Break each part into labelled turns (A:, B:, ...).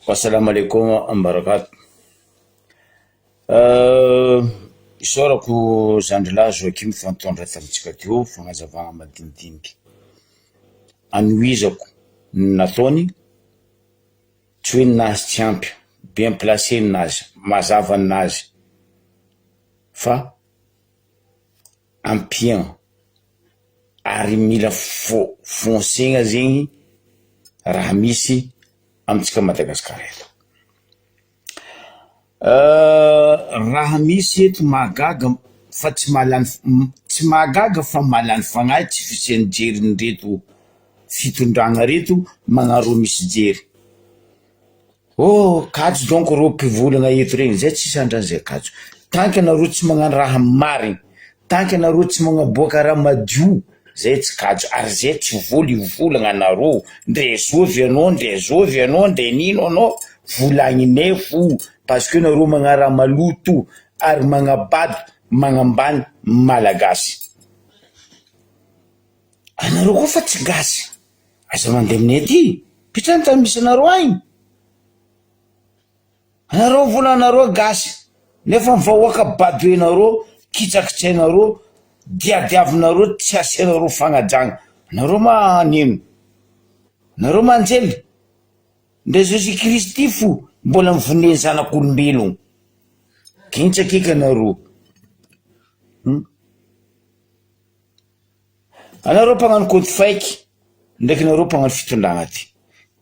A: Assalamu alaikum ambarakatu. Isaorako Zandrilahy Joakim fantondra tamitsika teo fagnazavagna madinidiniky. Anohizako nataony tsy hoe ninazy tsy ampy, bien placé ninazy, mazava ninazy, fa ampiagna ary mila fonsegna zegny raha misy amitsika Madagasikara eto. Raha misy eto mahagaga fa tsy mahagaga fa mahalany fagnahy tsy fisian'ny jerin reto fitondragna reto magnaro misy jery. Kajo donc ro mpivolagna eto regny, zay tsisy andran'izay kajo. Tanky anareo tsy magnano raha marigny, tanky anareo tsy magnaboaka raha madio, zay tsy kajo. Ary zay tsy volagna anareo, ndre zovy anao, ndre zovy anao, ndre nino anao, volagninay fo, parce que nareo magnano raha maloto ary magnabady magnambany malagasy. Anareo koa fa tsy gasy, aza mandeha aminay aty, pitrany tany misy anareo agny. Anareo volanareo gasy, nefa mivahoaka badoenareo, kitsakitsainareo, diadiavinareo, tsy asianareo fagnajagna. Anareo manino? Anareo manjely? Ndre Jésus Kristy fo mbola mivoneny zanak'olombelogno. Kintsakika anareo. Anareo mpagnano kody faiky, ndraiky anareo mpagnano fitondragna ty.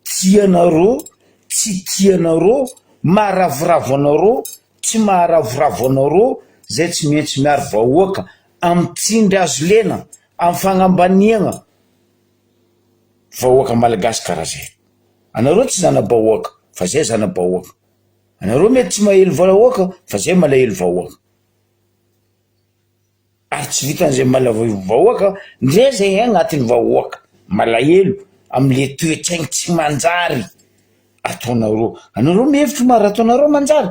A: Tianareo, tsy tianareo, maharavoravo anareo, tsy maharavoravo anareo, zay tsy maintsy miaro vahoaka amitsindry azo lena, amy fagnambaniagna vahoaka malagasy karaha zay. Anareo tsy zana-bahoaka, fa zay zana-bahoaka. Anareo mety tsy mahely vahoaka, fa zay malahelo vahoaka. Ary tsy vitan'izay malahelo vahoaka, ndre zay agnatin'ny vahoaka malahelo amile toetraigny tsy manjary ataonareo. Anareo mihevitry maro ataonareo manjary.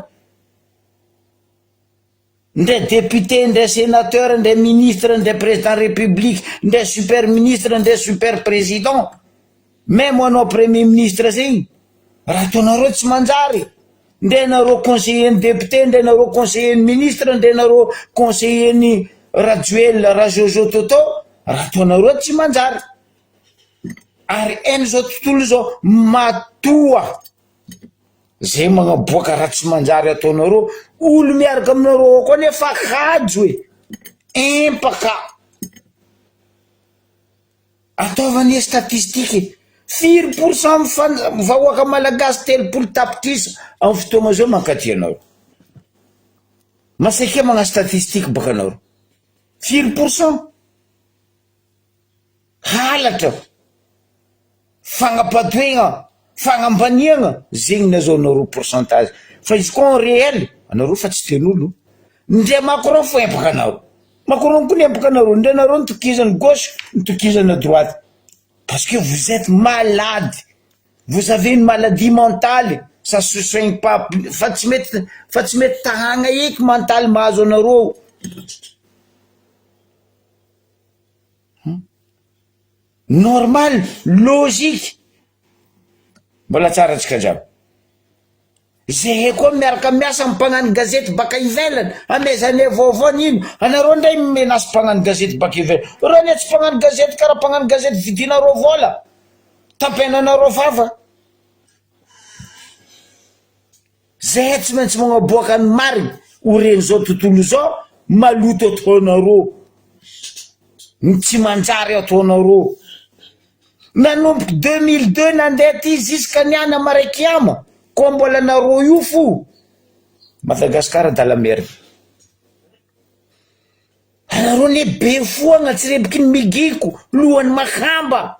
A: Ndre député, ndre sénateur, ndre ministre, ndre président république, ndre super ministre, ndre super président, même anao premier ministre zegny, raha ataonareo tsy manjary. Ndre nareo conseiller député, ndre nareo conseiller ministre, ndre nareo conseiller Rajoel, Rajojo Toto, raha ataonareo tsy manjary. Ary zao tontolo zao matoa zay magnaboaka raha tsy manjary ataonareo, olo miaraka aminareo koa nefa kajo empaka. Ataovany statistique 4% vahoaka malagasy, 3 tapitrisa amin'ny fotoagna zao mankaty anareo. Masake magna statistique baka anareo. 4% halatra fagnapadoegna, fagnambaniagna, zegny nazahoanareo pourcentage. Fa izy koa en réel, anareo fa tsy tenolo. Ndre Macron fo empaka anareo, Macron koa empaka anareo, ndre nareo nitokizana gauche, nitokizana droite. Parce que vous êtes malade, vous avez une maladie mentale, ça se soigne pas. Fa tsy mety tahagna eky mental mahazo anareo. Normal, logique. Mbola tsara tsika jiaby. Zay koa miaraka miasa mpagnano gazety baka ivelany, amezane vaovao nino. Anareo ndray menace mpagnano gazety baka ivelany. Raha ne tsy mpagnano gazety karaha mpagnano gazety vidinareo vola, tapenanareo vava. Zay tsy maintsy magnaboaka ny marigny ho reny zao tontolo zao, maloto ataonareo, tsy manjary ataonareo. Nanomboky 2002 nandeha ty jusqu'à niana Marikiama, koa mbola nareo io fo. Madagasikara da la merde. Anareo ne be fo agnatsirebiky ny migiko, lohany makamba.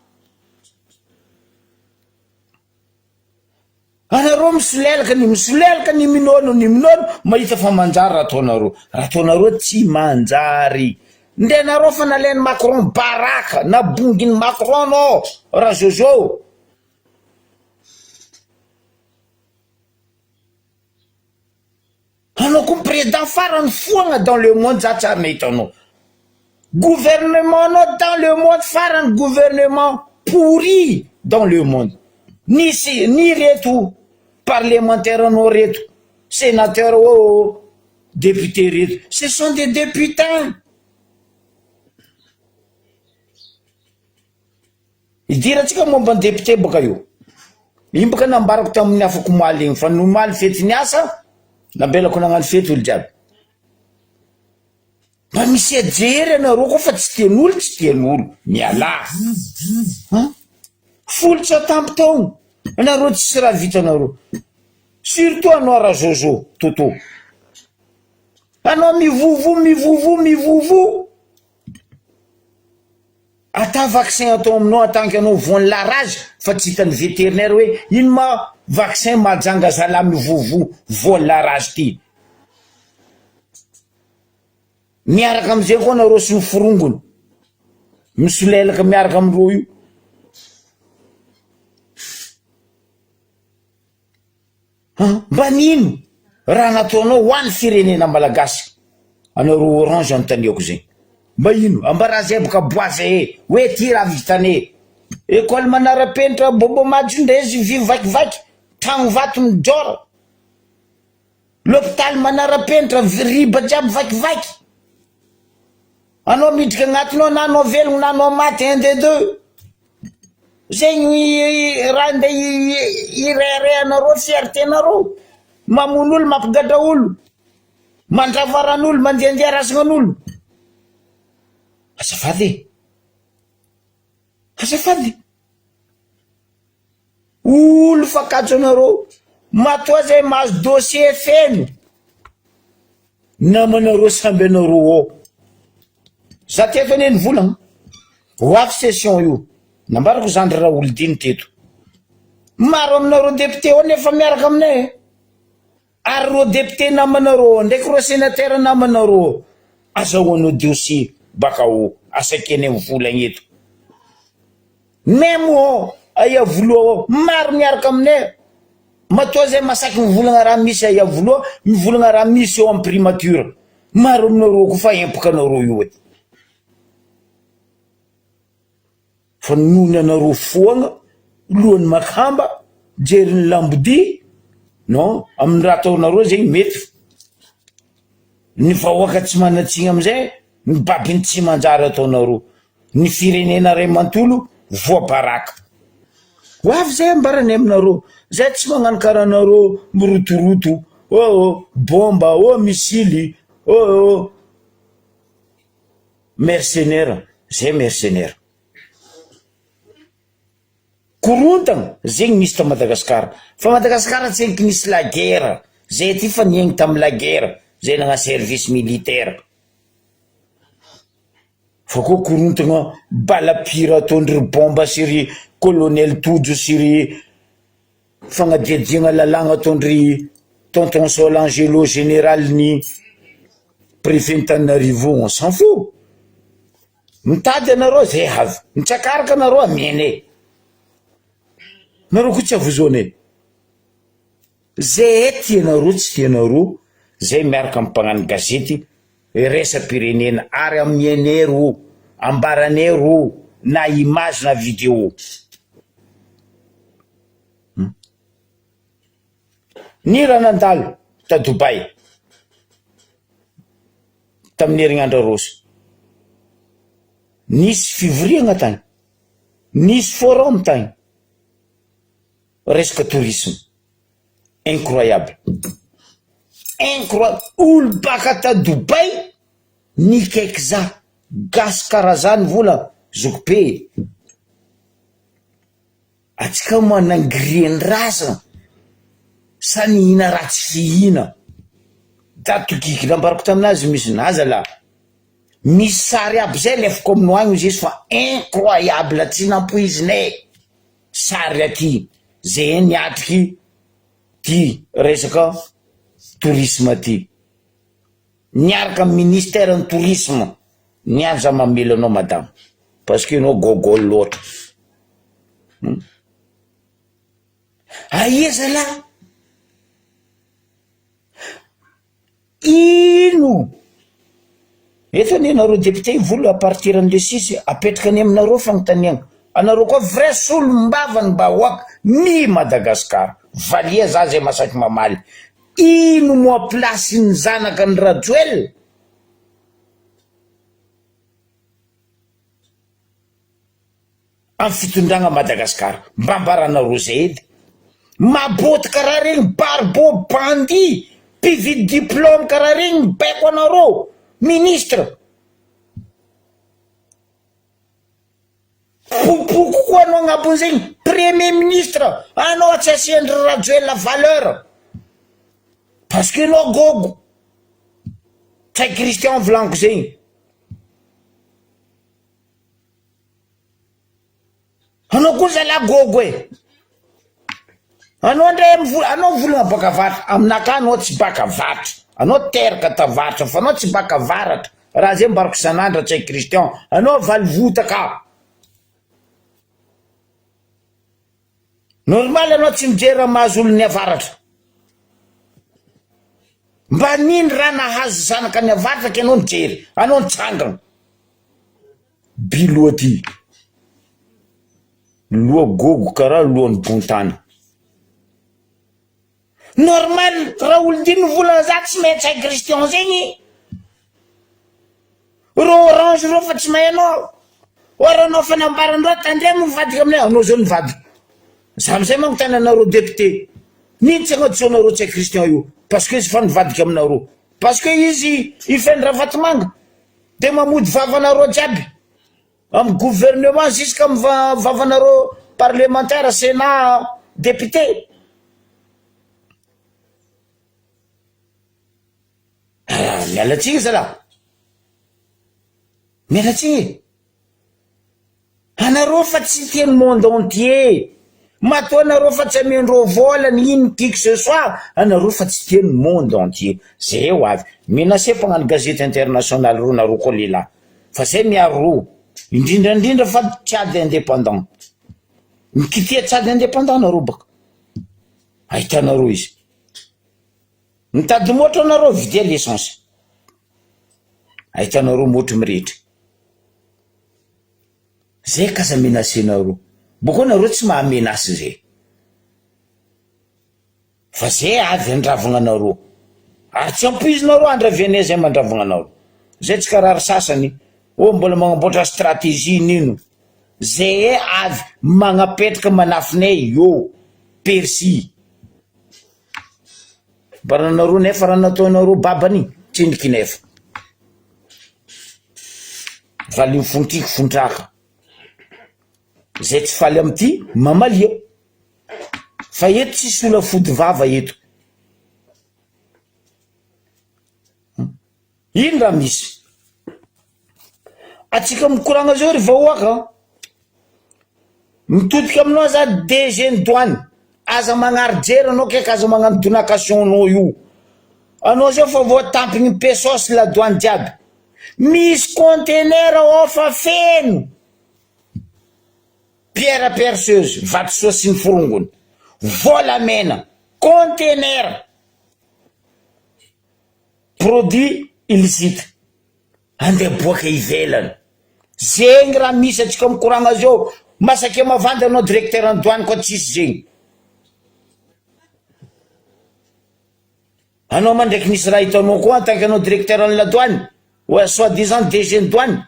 A: Anareo misolelaka ny minono, mahita fa manjary raha ataonareo. Raha ataonareo tsy manjary. Ndre nareo fa nalainy Macron baraka, nabonginy Macron no, raha Jojo. Anao koa président farany foagna dans le monde, za tsara nahita anao. Gouvernement anao dans le monde farany gouvernement pourri dans le monde. Ni reto parlementaire anao reto, sénateur député reto, ce sont des députés. Idiratsika momba député baka io. Iny baka nambarako tamin'ny afako maly igny fa no maly fety ny asa, nambelako nagnano fety olo jiaby. Mba misy ajery anareo koa fa tsy tian'olo, tsy tian'olo. Miala. Folo tampo taogno. Anareo tsisy raha vitanareo. Surtout anao raha Jojo, Toto. Anao mivovo. Ata vaccin atao aminao atanky anao voan'ny la rage fa tsy hitan'ny vétérinaire hoe ino ma vaccin majanga zala mivovo voan'ny la rage ty. Miaraka am'izay koa nareo sy miforongony. Misolelaka miaraka am'reo io. Mba nino raha nataonao ho an'ny firenena malagasy. Anareo Orange anontaniako zay. Mba ino ambara zay boka boise hoe ty raha vitane. École manara-penitra bobo majondrezy vy vakivaky tragno vato mijora. L'hôpital manara-penitra riba jiaby vakivaky. Anao midika agnatinao na anao velogno na anao maty un des deux. Zegny raha nde irere anareo fierté-nareo. Mamono olo mampigadra olo. Mandravaran'olo mandehandeha rasagnan'olo. Azafady. Olo fakatso anareo. Matoa zay mahazo dossier feno. Namanareo samby anareo ao. Za teto ane nivolagna. Ho avy session io. Nambarako Zandry Raolidiny teto. Maro aminareo député ao nefa miaraka aminay. Ary reo député namanareo ndraiky reo sénateur namanareo. Azahoanao dossier baka ao asakeny mivolagna eto. Même aya volo maro miaraka aminay. Matoa zay masaky mivolagna raha misy aya volo, mivolagna raha misy eo amin'ny primature. Maro aminareo koa fa empaka anareo io eto. Fa nohony anareo foagna, lohany makamba, jeriny lambodi, non, amin'ny raha ataonareo zegny mety. Ny vahoaka tsy manatsiny amizay, ny babiny tsy manjary ataonareo. Ny firenena ray mantolo, voabaraka. Ho avy zay ambarany aminareo. Zay tsy magnano karaha anareo mirotoroto. Bomba, misily, mercenaire. Zay mercenaire. Korontagna, zegny misy ta Madagasikara. Fa Madagasikara tsy eky nisy la guerre. Zay ty fa niaigny tamin'ny la guerre. Zay nagna service militaire. Fa koa korontagna balapira ataondry bomba sy ry colonel Tojo sy ry fagnadiadiagna lalagna ataondry tonton Solangelo général ny préfet-Antananarivo, on s'en fout. Mitady anareo zay avy. Mitsakaraka anareo amene. Nareo koa tsy avozone. Zay tianareo tsy tianareo, zay miaraka amin'ny mpagnano gazety resa-pirenena ary amin'ny enero, ambaranero na image na vidéo. Ny raha nandalo ta Dubai tamin'ny herinandro arosy. Nisy fivoriagna tany. Nisy forum tany. Resaka tourisme. Incroyable. Olo baka ta Dubai nikaiky za gasy karazany vola zokipe. Atsika manangiriany rasa sa nihina raha tsy fihina. Tatokiky nambarako taminazy misy naza la. Misy sary aby zay lefako aminao agny izy fa incroyable tsy nampoizinay. Sary aty. Zay niatriky ty resaka tourisme ty. Niaraka ministère ny tourisme. Niaza mamelo anao madame. Parce que anao gogol loatra. Aiza la? Ino? Eto ny anareo député volo à partir de 6 apetraka any aminareo fagnontaniagna. Anareo koa vrai solo mbava ny bahoaka ni Madagasikara. valia za zay masaky mamaly. Ino moa plasin'ny zanaka ny Rajoel? Amin'ny fitondragna Madagasikara mba ambaranareo zay edy. Maboty karaha regny, barbo bandi, mpividy diplôme karaha regny mibaiko anareo ministre. Poupoko koa anao agnabon'izegny premier ministre, anao tsy asiandry Rajoel la valeur parce que anao gogo. Tsay Christian volaniko zegny. Anao koa zala gogo e. Anao ndray anao volagna baka varatra, aminaka anao tsy baka varatra, anao teraka tavaratra fa anao tsy baka varatra. Raha zay mbarako sanandra tsay Christian, anao valivotaka. Normal anao tsy mijery mahazo olon'ny avaratra. Mba niny raha nahazo zanaka ny avaratra ka anao nijery, anao nitsangana. Biloa ty. Loa gogo karaha loan'ny bontany. Normal raha olon-dino volana za tsy mahay tsay Christian zegny. Ro orange ro fa tsy mahay anao. Ora anao fanambaranao tandremo mivadika aminay, anao zao nivadika. Za amizay manko tany anareo député. Niny tsy agnatsoanareo tsay Christian io parce que izy fa nivadika aminareo. Parce que izy ifendra vatomanga de mamody vavanareo jiaby. Amin'ny gouvernement jusqu'à vavanareo parlementaire, sénat, député. Mialatsiny zala. Mialatsiny. Anareo fa tsy tian'ny monde entier. Matoa anareo fa tsy amendreo volany ino qui que ce soit. Anareo fa tsy tian'ny monde entier. Zay ho avy. Menacé pagnano gazety internationale ro nareo koa lehilahy. Fa zay miaro ro. Indrindra fa Tchad indépendant. Mikitia Tchad indépendant nareo baka. Ahitanareo izy. Mitady motra anareo vidia l'essence. Ahitanareo motra mirehitra. Zay kasa menacé nareo. Boko nareo tsy mahamenasy zay. Fa zay avy andravagna nareo. Ary tsy ampoizinareo andravianay zay mandravagna nareo. Zay tsy karaha sasany. Mbola magnamboatra stratégie nino. Zay avy magnapetraka manafinay yo Persi. Baranareo nefa raha nataonareo babany tsindriky nefa. Valy mifontriky fontraka. Zay tsy faly amty mamalia. Fa eto tsisy ola fody vava eto. Ino raha misy? Atsika mikoragna zao ry vahoaka. Mitodika aminao za DG ny douane. Aza magnary jery anao ke aza magnano donation anao io. Anao zao fa voatampiny pesos la douane jiaby. Misy conteneur ao fa feno. Pierre perceuse, vatosoa sy ny forongony. Volamena, conteneur. Produit illicite. Andeboaka ivelany. Zegny raha misy atsika mikoragna zao. Masaky mavandy anao directeur en douane koa tsisy zegny. Anao mandraiky nisy raha hitanao koa en tant que anao directeur en la douane. Ou soi-disant DG en douane.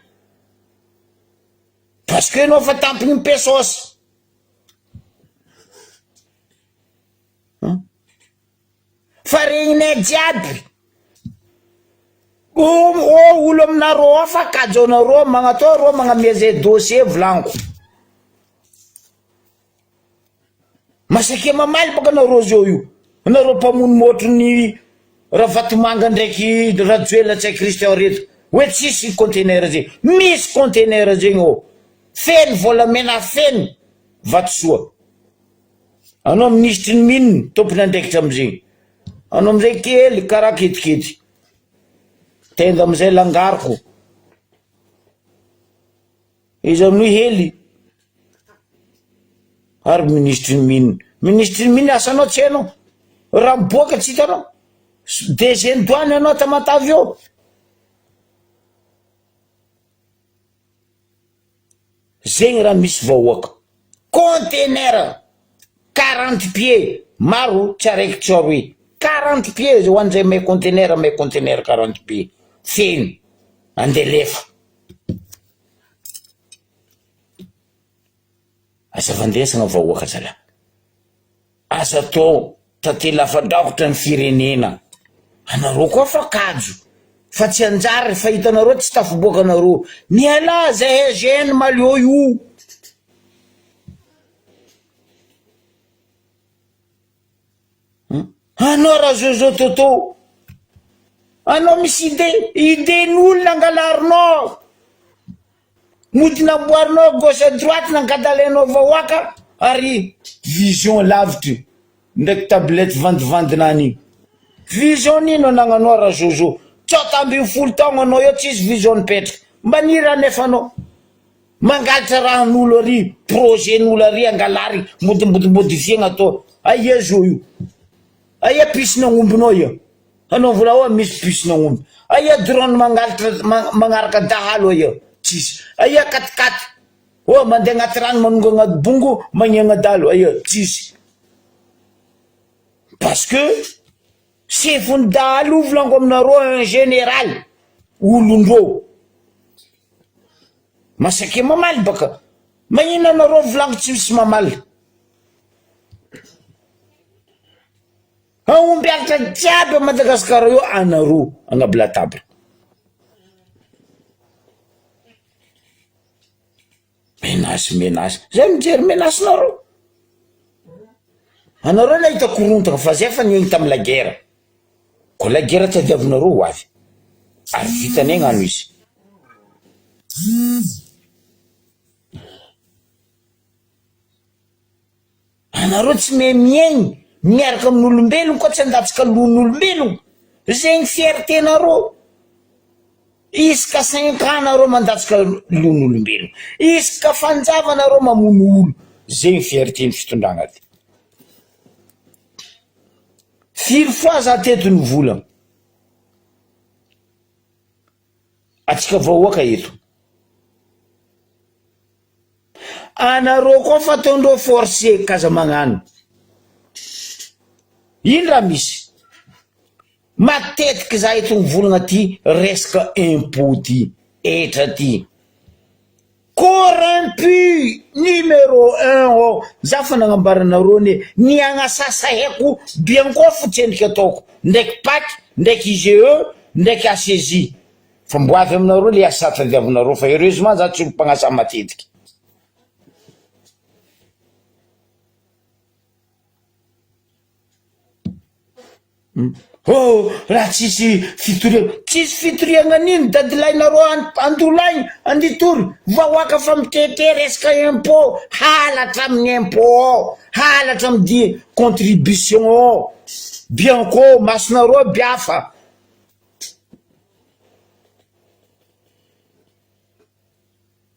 A: Parce que anao fa tampiny pesos. Fa regninay jiaby. Olo aminareo afa kajonareo magnatao reo magnamezay dossier volaniko. Masaky mamaly baka nareo zao io. Nareo mpamono motro ny raha vatomanga ndraiky Rajoel tsay Christian reto. Hoe tsisy conteneur zegny. Misy conteneur zegny ao. Feno volamena feno vatosoa. Anao ministre ny mino tompony andraikitra amizegny. Anao amizay kely karaha ketikety. Tenda amizay langariko. Izy amin'io hely. Ary ministre ny mino. Ministre ny mino asanao tsy hainao. Raha miboaka tsy hitanao. DG ny douane anao tamatavy eo. Zegny raha misy vahoaka. Conteneur 40 pieds maro tsy araiky tsy hoe 40 pieds ho an'izay may conteneur 40 pieds feno andelefa asa vandesana vahoaka zala asa to tatelafadrakotra ny firenena anareo koa fa kajo fa tsy anjary fa hitanareo tsy tafiboaka anareo miala zay gene malio io anao raha zozo toto anao misy idén'olona angalarinao mody namboarinao gauche droite nankadalenao vahoaka ary vision lavitry ndraiky tablette vandivandinany vision nino anagnanao raha zozo tsota amby folo taogno anao eo tsisy vision nipetraka mba nira nefa anao mangalatra rahan'olo ary projetn'olo ary angalary modifie-na atao aia zo io aia pisina ombinao ia anao vola hoa misy pisina omby aia drone mangalatra magnaraka dahalo ia tsisy aia katikaty o mandeha agnaty rano manonga agnaty bongo magnegna dalo aia tsisy parce que sefony dahalo volango aminareo en général olondreo masake mamaly baka magnino anareo volango tsy misy mamaly aomby alatra jiaby a Madagasikara io anareo agnabla table menasy zay mijery menasinareo anareo la hita korontana fa zay fa niegny tamy la guerre ko la guerre tsy adiavinareo ho avy ary vitany agnano izy anareo tsy miegny miaraka amin'olombelogno koa tsy andatsika lon'olombelogno zegny fierté-nareo isaka 5 ans nareo mandatsika lon'olombelogno isaka fanjava nareo mamono olo zegny fierté ny fitondragna ty firy fois za teto ny volagna atsika vahoaka eto anareo koa fa ataondreo forcé kaza magnano ino raha misy matetiky za eto volagna ty resaka impôt ty etra ty corrompu numéro 1 za fa nagnambaranareo ny agnasasa haiko biankoa fotsendriky ataoko ndraiky paky ndraiky IGE ndraiky ACJ fa mbo avy aminareo le asa tadiavinareo fa heureusement za tsy olo mpagnasa matetiky oh raha tsisy fitoriagna nino dadilainareo andolaigny anditory vahoaka fa mitete resaka impôt halatra amin'ny impôt halatra amin'ny contribution bianco masonareo biafa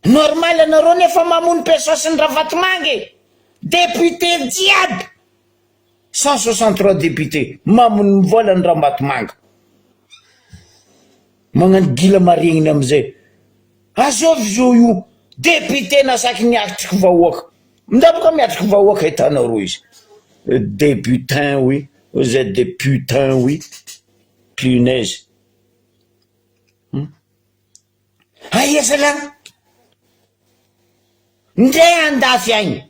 A: normal anareo nefa mamono pesosy ny Ravatomangy député jiaby 163 députés mamono mivola ny Ravatomangy magnano gila maregniny amizay azovy zo io député nasaky niatriky vahoaka mindaboka miatriky vahoaka hitanareo izy députain oui vous êtes des putains oui punaise aia zala ndray andafy agny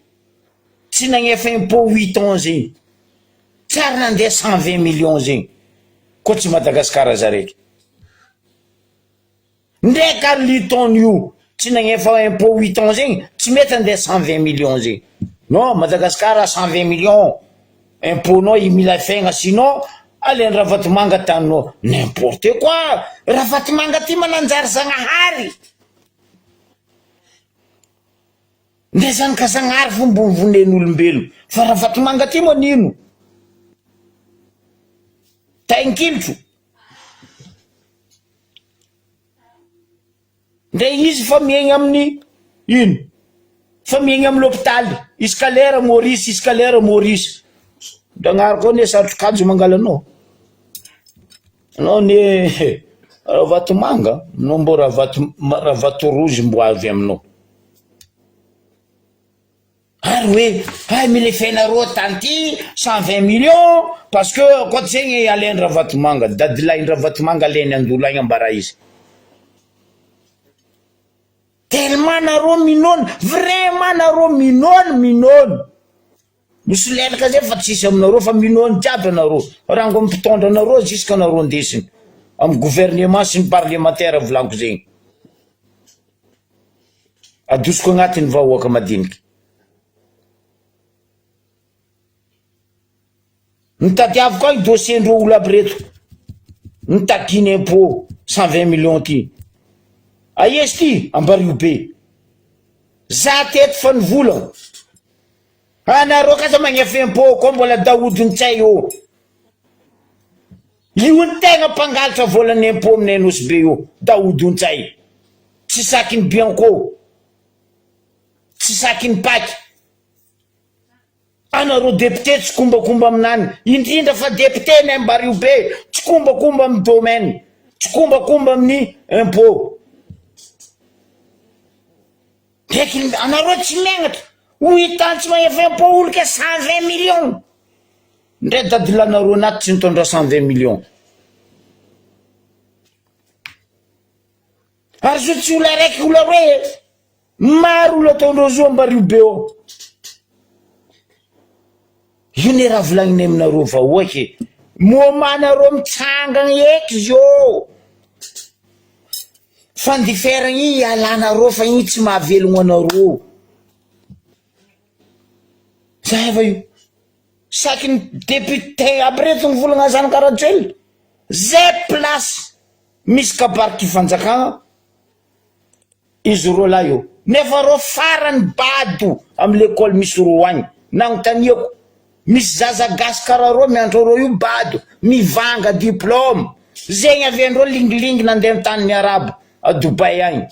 A: tsy nagnefa impôt 8 ans zegny tsary nandeha 120 millions zegny ko tsy Madagasikara za raiky ndray Carliton io tsy nagnefa impôt 8 ans zegny tsy mety andeha 120 millions zegny non Madagasikara 120 millions impôt nao i mila faigna sinon aleny Ravatomangy taninao n'importe quoi Ravatomangy ty mananjary Zagnahary ndre zany ka Zagnahary fomba vonen'olombelo fa Ravatomangy ty moa nino tainkilotro ndre izy fa miegny amin'ny ino fa miegny amin'ny l'hôpitaly iskalera Maurice Zagnahary koa ne sarotro kajo mangala anao ne Ravatomangy no mbo Ravato Rouge mbo avy aminao Ary hoe ay milefanareo tanty 120 millions parce que koa zegny alain Ravatomanga dadilahin Ravatomanga alainy andolo agny ambara izy tellement nareo minôny vraiment nareo minôny misy lelaka zay fa tsisy aminareo fa minôny jiaby anareo rango mpitondra anareo jusque anareo ndesiny amy gouvernement sy ny parlementaire volaniko zegny adosiko agnatin'ny vahoaka madinika nitadiaviko agny dossier-ndreo olo aby reto nitadiny impôt 120 millions ty aizy ty Ambarigobe za teto fa nivolagna anareo kasa magnefa impôt koa mbola daodin-tsay io io ny tegna mpangalatra volan'ny impôt aminay Anosy Be io daodin-tsay tsy sakin'ny Bianco tsy sakin'ny Paky anareo député tsy kombakomba aminany indrindra fa député ny Ambarigobe tsy kombakomba amin'ny domaine tsy kombakomba amin'ny impôt ndraiky anareo tsy miagnatra hoitany tsy magnefa impôt olo ka 120 millions ndray dadilanareo anaty tsy nitondra 120 millions ary zo tsy olo araiky olo hoe maro olo ataondreo zo Ambarigobe eo io ne raha volagninay aminareo vahoaky momanareo mitsangana eky zio fandiferagna iny alanareo fa iny tsy mahavelogno anareo zay va io saky ny député aby reto nivolagna zany karahatsely zay place misy kabarky fanjakagna izy ro la io nefa ro farany bado amy l'école misy ro agny nagnontaniako misy zaza gasy karaha ro miandro ro io bado mivanga diplôme zegny aviandreo lingilingy nandeha amy tany miarabo a Dubai agny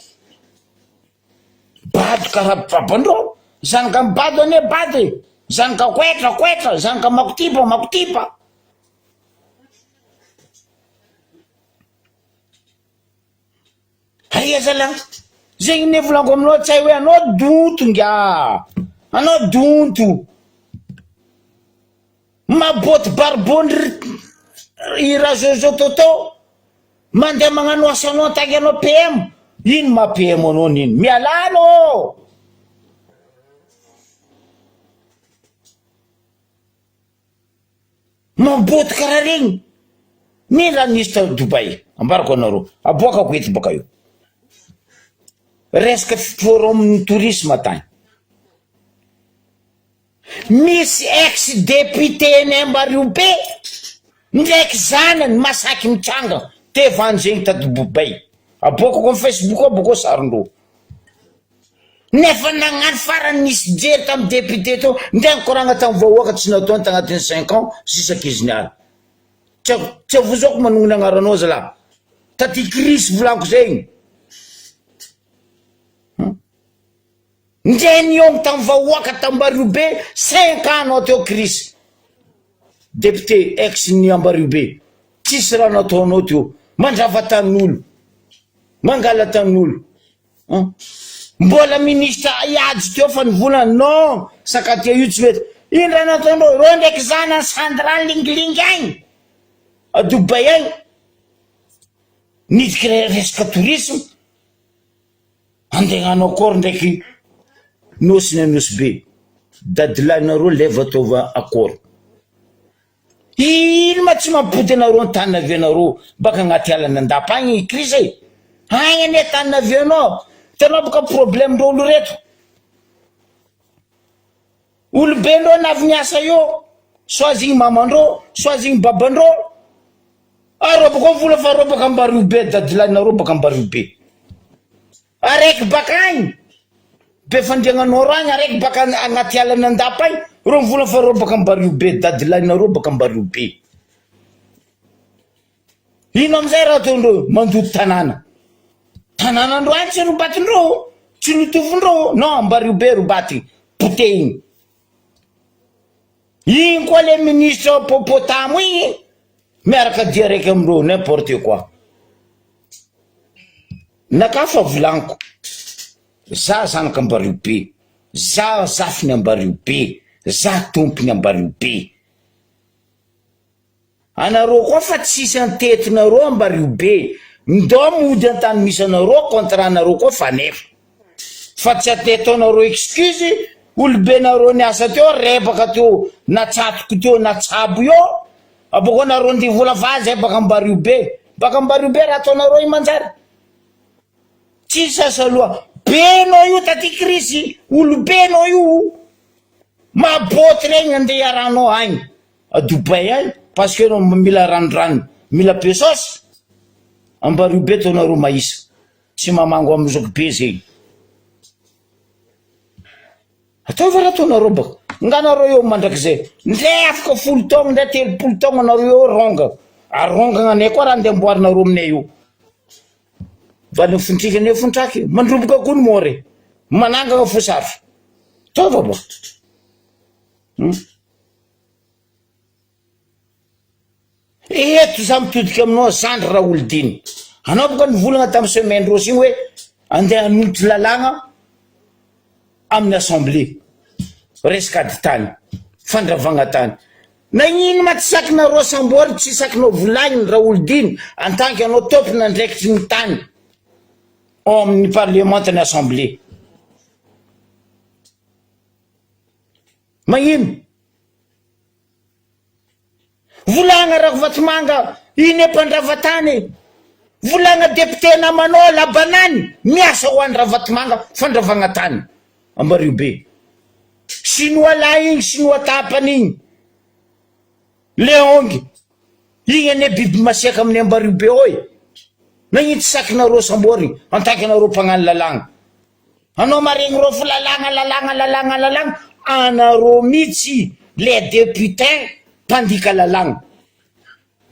A: bado karaha babandreo zanaka bado ane bady zanaka koetra zanaka makotipa aia zala zegny ne volaniko aminao tsy hay hoe anao donto nga anao donto maboty barbony i razozo toto mandeha magnano asa anao taky anao PM ino ma PM anao nino mialano maboty karaha regny nino raha nisy ta Dubai ambarako anareo aboakako eto baka io resaka forum tourisme tany misy ex député ny Ambarigobe ndraiky zanany masaky mitsanga te vany zegny ta Dubai aboakako amy Facebook aboko sarindreo nefa nagnano farany nisy jery tamy député to ndray koragna tamy vahoaka tsy nataony tagnatin'ny 5 ans sisaky izy niary tsy avozako manogny agnaranao zala taty Chris volaniko zegny ndray niomby tamy vahoaka tamy Ambarigobe 5 ans anao teo Chris député ex ny Ambarigobe tsisy raha nataonao teo mandrava tanin'olo mangala tanin'olo mbola ministre iady teo fa nivolana non sakatia io tsy mety ino raha nataonao ro ndraiky zanany Sandra lingilingy agny a Dubai agny nidika resaka tourisme andegnanao akory ndraiky nosy ny Anosy Be dadilahinareo leva ataova akory ino ma tsy mampody anareo ny tany navianareo baka agnaty alana andapa agny Chris e agny ane tany navianao tanao baka problème ndreo olo reto olobe ndreo navy niasa io soazigny mamandreo soazigny babandreo areo baka vola fa reo baka Ambarigobe dadilahinareo baka Ambarigobe araiky baka agny be fandriagnanao agny araiky baka agnaty alana andapa agny reo mivola fa reo baka Ambarigobe dadilahinareo baka Ambarigobe ino amizay raha ataondreo mandoto tanànandreo agny tsy robatindreo tsy nitovindreo non Ambarigobe robaty potehiny igny koa le ministre popotamo igny miaraka dia raiky amindreo n'importe quoi nakafa volaniko za zanaka Ambarigobe za zafiny ambario be, za tompony ambario be. Anareo koa fa tsisy antetinareo ambario be, ndao mody antany misy anareo contrat anareo koa fa nefa. Fa tsy atetaonareo excuse, olobenareo niasa teo rebaka teo natsatoky teo natsabo io, aboko nareo ndi vola vaza baka ambario be, baka ambario be raha ataonareo i manjary. Tsisy asa loha, benao io taty krisy, olobenao io, maboty regny andeha iaranao agny a Dubai agny, parce que anao mila ranodrano, mila pesosy. Ambario be taonareo maisa, tsy mamango amizoko be zegny. Ataova raha ataonareo baka, nganareo eo mandrakizay, ndre afaka 10 taogno ndre 30 taogno anareo eo ronga, arongagna anay koa raha andeha amboarinareo aminay io. Valiny fontrika anay fontraky, mandroboka koa ny more, manangana fosafy. Taova baka. Eto za mitodika aminao Zandry Raolidiny. Anao boka nivolagna tamin'ny semaine rosy igny hoe andeha hanolotra lalagna amin'ny assemblée, resaka aditany, fandravagna tany. Nagnino ma tsy sakinareo sambory, tsy sakinao volagniny Raolidiny en tant que anao tompony andraikitry ny tany ao amin'ny parlementany assemblée. Magnino? Volagna Rakovatomanga iny mpandravatany, volagna député namanao Labanany miasa ho an'ny Rakovatomanga fandravagna tany ambario be. Sinoa lahy igny, sinoa tapany igny, Leongy igny ane biby masiaka amin'ny ambario be oy. Nagnino tsy sakinareo sambory en tant que anareo mpagnano lalagna. Anao maregny rô lalagna, anareo mihitsy les députés mpandika lalagna.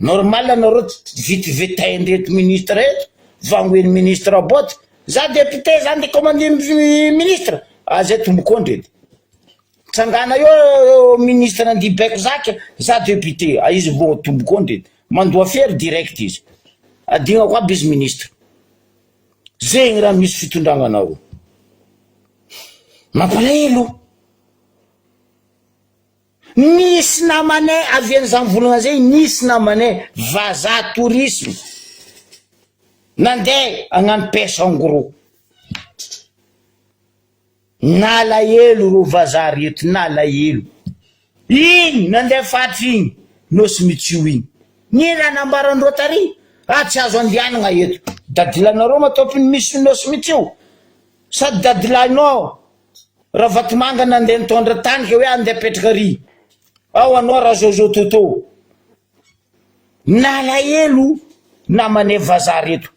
A: Normal anareo vite ndreto ministre eto, vangoeny ministre aboty, za député za nde commandé ministre, zay tombokondredy. Tsangana io ministre Andibeko Zaka, za député, izy vo tombokondredy, mandoa fery direct izy. Adigna koa izy ministre. Zegny raha misy fitondragna anareo. Mampalahelo. Nisy namanay avian'izany volagna zay, nisy namanay vaza tourisme nandeha agnano pesa angoro. Nalahelo ro vaza reto, nalahelo. Igny nandeha fatry igny, nosy mitsio igny. Ny raha nambarandreo tary, tsy azo andianagna eto. Dadilanareo matompony misy nosy mitsio. Sady dadilanao Rakovatomanga nandeha nitondra tany ke hoe andeha petraka ry. Ao anao raha Jojo Toto. Nalahelo namanay vaza reto.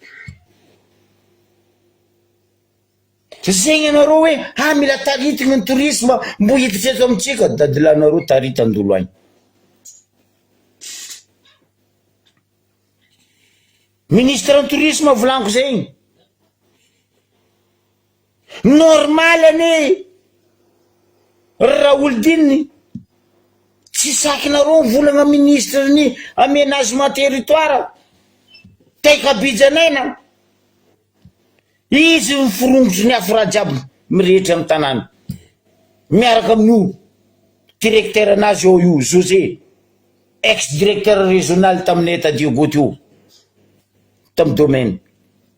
A: Zegny anareo hoe mila taritigny ny tourisme mbo hiditra eto amintsika, dadilanareo taritandolo agny. Ministre ny tourisme volaniko zegny. Normal ane Raolidiny tsy sakinareo volagna ministre ny aménagement territoire Taikabijanaina. Izy miforongotry ny afo raha jiaby mirehitra amin'ny tanàna. Miaraka amin'io directeur anazy ao io José, ex-directeur régional tamin'ny Tadiogo teo, tamin'ny domaine.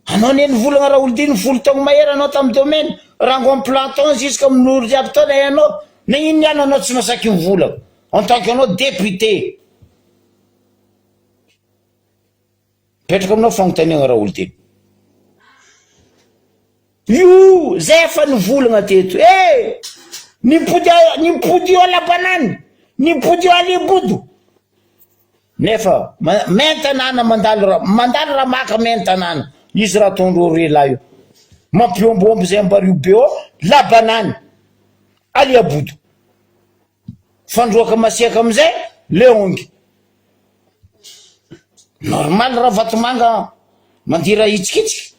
A: Anao neny volagna Raolidiny 10 taogno mahery anao tamin'ny domaine, rango amin'ny planton jusqu'à amin'olo jiaby taona anao. Nagnino niany anao tsy masaky mivolagna en tant que anao député. Petraka aminao fagnontaniagna Raolidiny. Io zay efa nivolagna teto. Nimpody eo Labanany, nimpody eo Alibodo. Nefa mentanana mandalo raha maka mentanana. Izy raha tondro relahy io. Mampiomboombo zay ambario be ao Labanany, Aliabodo. Fandroaka masiaka amizay Leongy. Normal Rakovatomanga mandira hitsikitsika.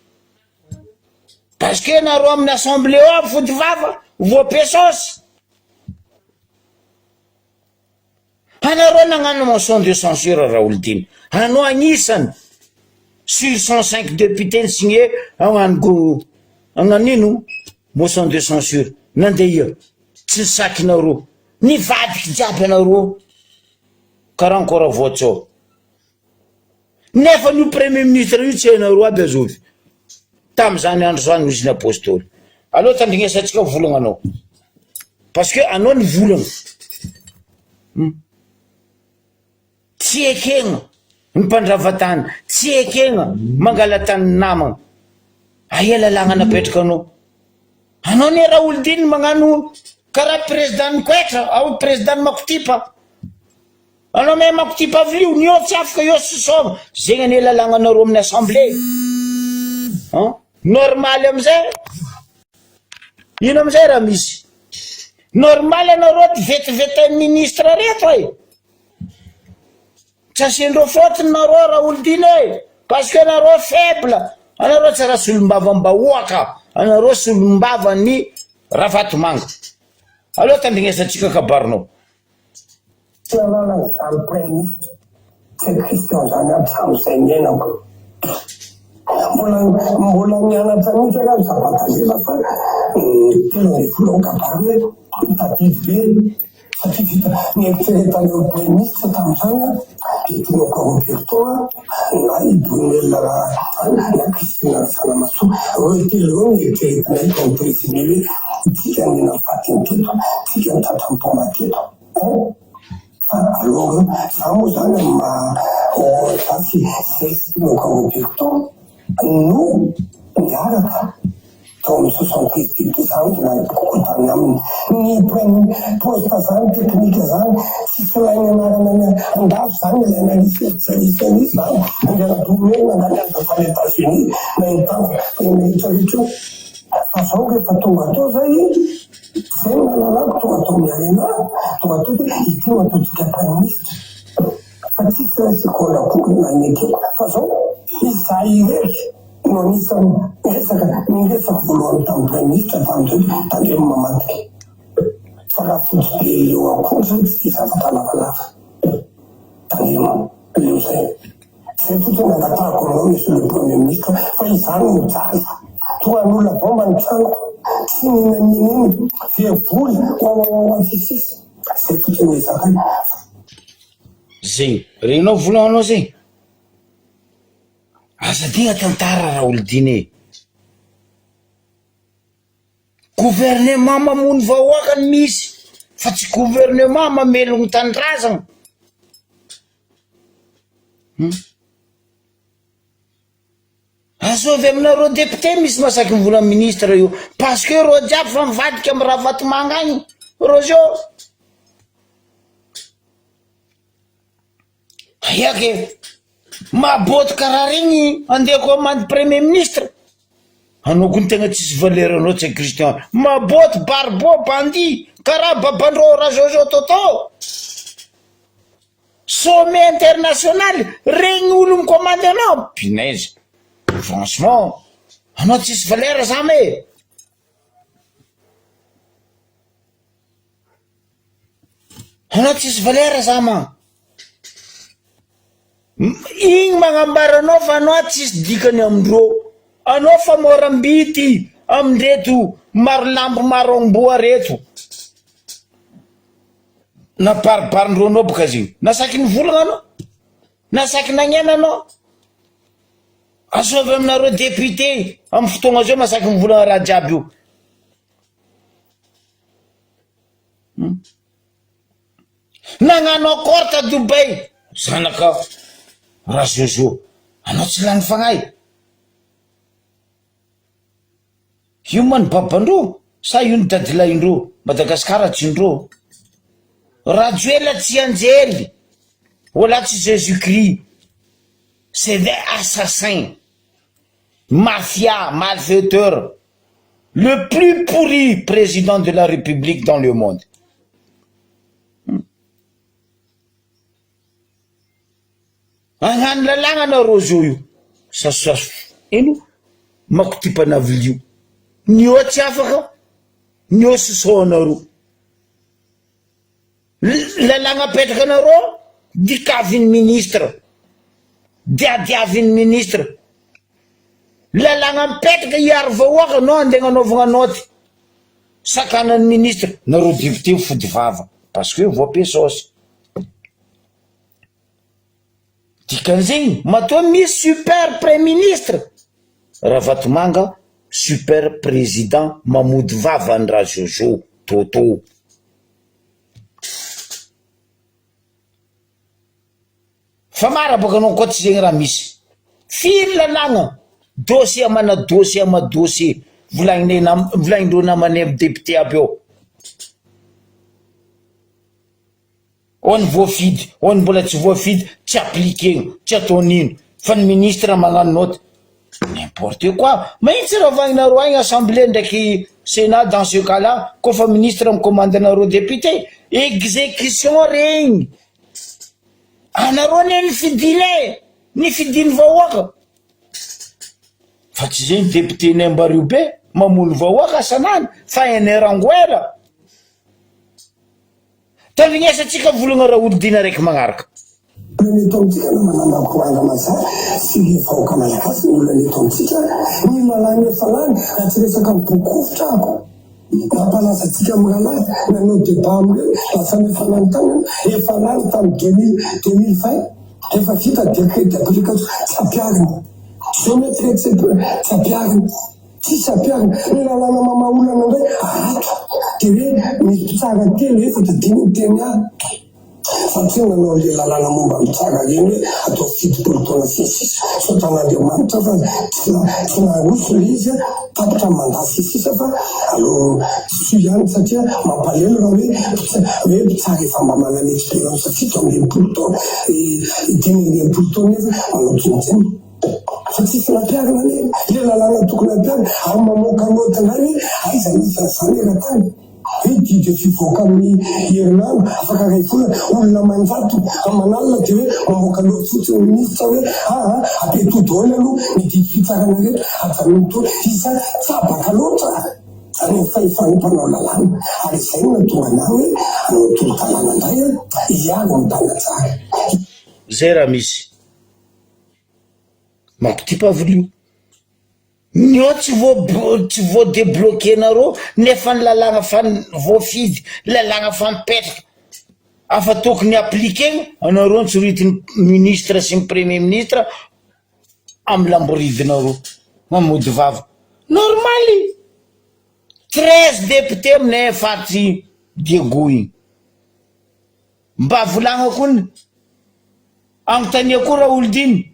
A: Parce que nareo amin'ny assemblée ao fody vava, voapesosy. Anareo nagnano motion de censure Raolidiny. Anao agnisany sur 105 députés signé agnanino motion de censure. nandeha tsy sakinareo nivadiky jiaby anareo karaha ankora voatsao nefa io premier ministre io tsy hainareo aby azovy tam'izany andro zany usine apôstôly aloha tandrignesantsika volagna anao parce que anao ny volagna tsy ekegna ny mpandravatany tsy ekegna mangala tany namagna aia lalagna napetraka anao ni raha olodiny magnano karaha président Nkoetra ao président Makotipa anao me Makotipa avy io tsy afaka io sosoma zegny ane lalagna anareo amin'ny assemblée normal amizay ino amizay raha misy normal anareo ty vetivety ministre reto ay tsy asindreo fotony nareo raha olodiny e parce que nareo faible anareo tsy raha solom-bava-mbahoaka anareo solom-bava ny Ravatomanga aloha tandrignesantsika kabarinao
B: Christian zany atrano zay miainako mbola mianatra mihitsy raha zava-tazela fa tena ny volao kabary tadidy be satria vita nieritreretan'ireo préministre tamin'izany tianao Roberto na i Brunel na Christina Salamasoa reo telo reo nieritreretanay comme président hoe tsika nena fatiny teto tsika nitratram-poma teto alors ça moa zany zasy zay sy tianao Roberto nous miaraka tao amin'ny 73 député zany na kokotany aminy ny poste zany teknika zany tsy filainy anarana andafo zany ilaina nisy zany andranadomeny nangany azafany États-Unis na hitana rehetrarehetra fa zao rehefa tonga atao zay zay nalalako tonga atao miarena tonga atao de ity matotsika praministre fa tsisy raisykona boky na inekeko fa zao izay reky no anisany resaka voalohany tamin'ny praministre tamin'izay tandremo mamadiky fa raha fotsy be eo akory zay tsy tia zavatra lavalava tandremo eo zay zay fotsy nangatahako aminao misy le premier ministre fa izany no jaza toa n'olona bomba ny tranoko tsy ninaniny vevoly oatsisisy zay fotsy no izakay
A: zegny regnao volagninao zegny aza digna tantara raha olodiny gouvernement mamony vahoakany misy fa tsy gouvernement mamelogny tandrazagna azovy aminareo député misy masaky mivola ministre io parce que reo jiaby fa mivadika amy Ravatomanga agny reo aiake maboto karaha regny andeha commande premier ministre anao koa ny tegna tsisy valeur anao tsy Christian maboto barbo bandi karaha babandro rajojo toto sommet international regny olo micommande anao punaise franchement anao tsisy valeur zamy anao tsisy valeur zama igny magnambaranao fa anao tsisy dikany amindreo anao fa morambity amindreto maro lambo maro amboa reto napariparindreo anao boka zegny nasaky ny volagna anao nasaky nagnena anao asovy aminareo député amy fotoagna zao masaky ny volagna raha jiaby io nagnano akorta Dubai zanaka raha zozo anao tsy lany fagnahy io ma ny babandreo sa io ny dadilaindreo Madagasikara tsindreo Rajoela tsy anjely voilà tsy Jésus-Christ c'est des assassins mafia malfaiteurs le plus pourri président de la République dans le monde agnano lalagna anareo zao io sasosaso ino Makotipa navilio nio tsy afaka nio soso anareo lalagna apetraka anareo dikaviny ministre diadiaviny ministre lalagna mipetraka hiaro vahoaka anao andeha anaovagna noty sakanan'ny ministre nareo député fody vava parce que voampiasaosy dikan'izegny matoa misy super premier ministre Ravatomanga super président mamody vava ny raha Jojo Toto fa mara boka anao koa tsy zegny raha misy firy lalagna dossier mana dossier ma dossier volagnindreo namany amin'ny député aby eo hoany voafidy hoany mbola tsy voafidy tsy appliquegno tsy ataon'ino fa ny ministre magnano note n'importe quoi mahitsy raha vagnanareo agny assemblée ndraiky sénat dans ce cas là kofa ministre micomandanareo député exécution regny anareo ne ny fidiny vahoaka fa tsy zegny député Nembario be mamono vahoaka sanany fa enerangoera tavignesatsika volagna raha olodina raiky magnaraka
B: Netontika na manambakoanga mazà sy vahoaka malagasy ny olona netontika ny malany falany ratsy resaka mibokofotra ako nampalazatsika am'ralahy nanao débat am'reny lafa mifananontany efa lany tamin'ny 2020 efa vita décret d'application sapiarina zao mety rety sapiarina tsy sapiarina ny lalàna mamaolana ndray arato de hoe misy mpitsara telo efa da dimy teny any satria nanao le lalàna momba mitsara reny hoe atao fidi-polotona sisisa so tan'Andriamanitra fa tsy naroso le izy tapitra mandat sisisa fa alo tsy ihany satria mampalelo raha hoe mpitsara efa mba manana expérience satria to amin'ny polotona dimy polotona nefa manao tsinjiny fa tsisy nampiarina le lalàna tokony nampiarina ao mamoaka notanay hoe aiza misy zany eratany hoe didy fivoaka amin'ny herinandro afaka ray vola olona manjato amanalina de hoe mamoaka loha fotsiny ministra hoe apetody ôly aloha ny didy fitsarana rehetra ajanony to isa tsabaka loatra zany fahefagnompanao lalàna ary zay no natonga na hoe anao tolo-talàna ndray iary mitana tsara
A: zay raha misy mampity pavolio nio tsy voadébloqué nareo nefa ny lalàna fa voafidy lalàna fa mipetraka afa tokony appliquegno anareo tsy ritiny ministre sy ny premier ministre amin'ny lamboridinareo mamody vava normaly 13 député aminay efaty diegoigny mba volagna kony agnontania koa raha olodiny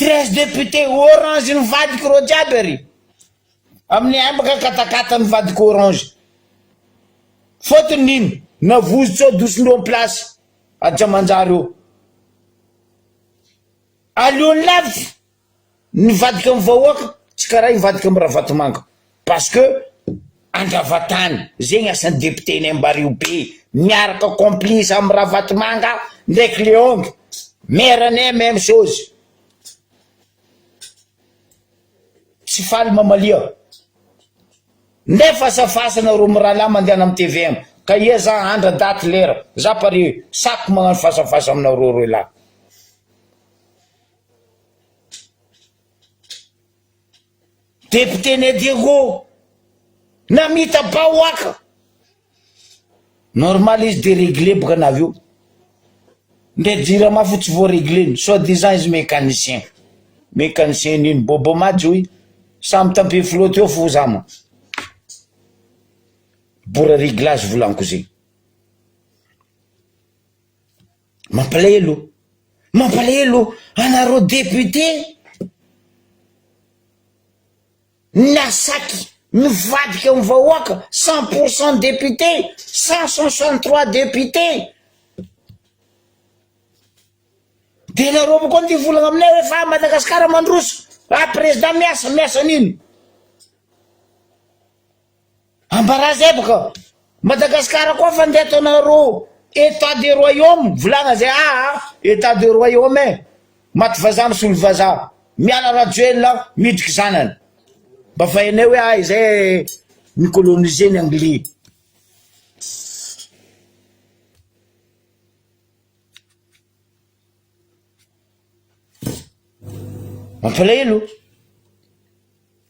A: 13 député orange nivadiky ro jiaby ary amin'ny ambaka katakata nivadiky orange fotony nino navozotsy adosindreo en place ajamanjary eo aleony lavitra nivadiky amin'ny vahoaka tsy karaha nivadiky amin'ny Ravatomanga parce que andravatany zegny asan'ny député Nembario be miaraka complice amin'ny Ravatomanga ndraiky Leong meranay même chose tsy faly mamalia nefa safasana ro mirala mandeana amin'ny TVM ka ia za andra daty lera za pare sako magnano fasafasa aminareo roy lahy député ne Diego namita bahoaka normal izy de réglé boka anavy ndre jirama fo tsy voarégleny soi-disant izy mécanicien nino bobo majoy samy tampe flotte eo fo zama bora réglage volaniko zegny mampalahelo anareo député nasaky mivadiky amin'ny vahoaka 100% député 163 député de nareo moa koa ty volagna aminay hoe fa Madagasikara mandroso président miasa nino embarrassé boka Madagasikara koa fa ndeha ataonareo état de royaume volagna zay état de royaume maty vazaha misolo vazaha miala rajoela midriky zanany mba fahinay hoe izay nicoloniser ny anglais mampalahelo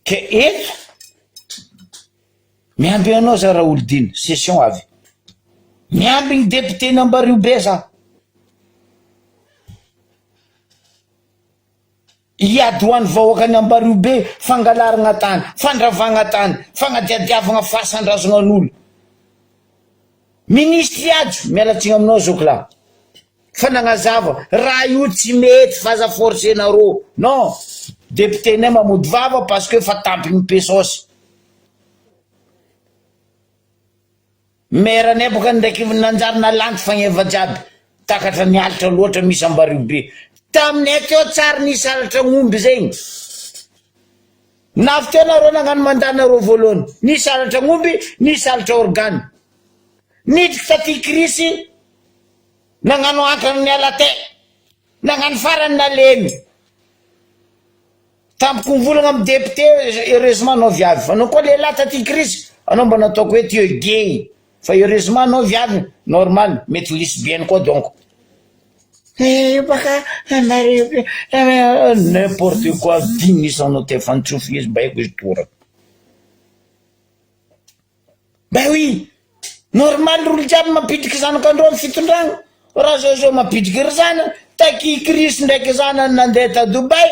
A: ke eto miamby anao za raha Olodina session avy miamby ny député n'Ambaribe za iady ho an'ny vahoaka ny Ambaribe fangalarana tany fandravagna tany fagnadiadiavagna fahasandrazognan'olo ministre ajo mialatsigna aminao zokla fa nagnazava raha io tsy mety faza forcenareo non député nay mamody vava parce que fa tampiny pesosy maire-nay boka ndraiky nanjary nalanty fagneva jiaby takatra nialatra loatra misy Ambaribe taminay teo tsary nisy alatra ng'omby zegny navy teo nareo nagnano mandanareo voalohany nisy alatra ng'omby nisy alatra organe nidriky taty krisy nagnano ankany niala te nagnano farany nalemy tampoko mivolagna amy député heureusement anao viavy fa anao koa lehilahy taty krisy anao mba nataoko hoe tio gay fa heureusement anao viavy normal mety lesbienne koa donc baka n'importe quoi dimy isanao te fantsofy izy mba haiko izy tora ben oui normal rolo jiaby mampidriky zanakandreo amy fitondragno raha zao mampidriky ry zana taky krisy ndraiky zanany nandeha ta Dubai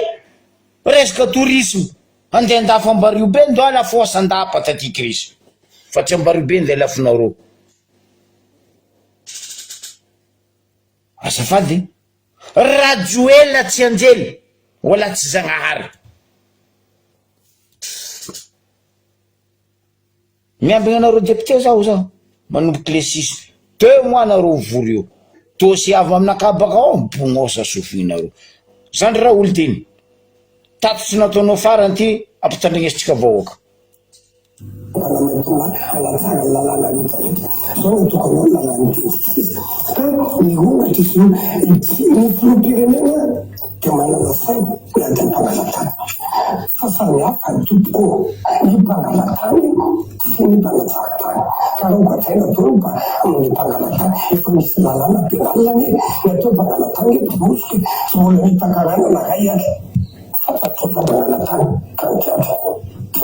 A: resaka tourisme andeha andafo Ambaribe ndo ala fosy andapa taty krisy fa tsy Ambaribe ndeha lafinareo azafady Rajoela tsy anjely wala tsy Zagnahary miambigna anareo député zaho manomboky le 6 2 mois nareo vory eo tosy avy aminakahy baka ao mibogna ao sa sofinareo zandry raha Olodina tato tsy nataonao farany ty ampitandrignesitsika vahoaka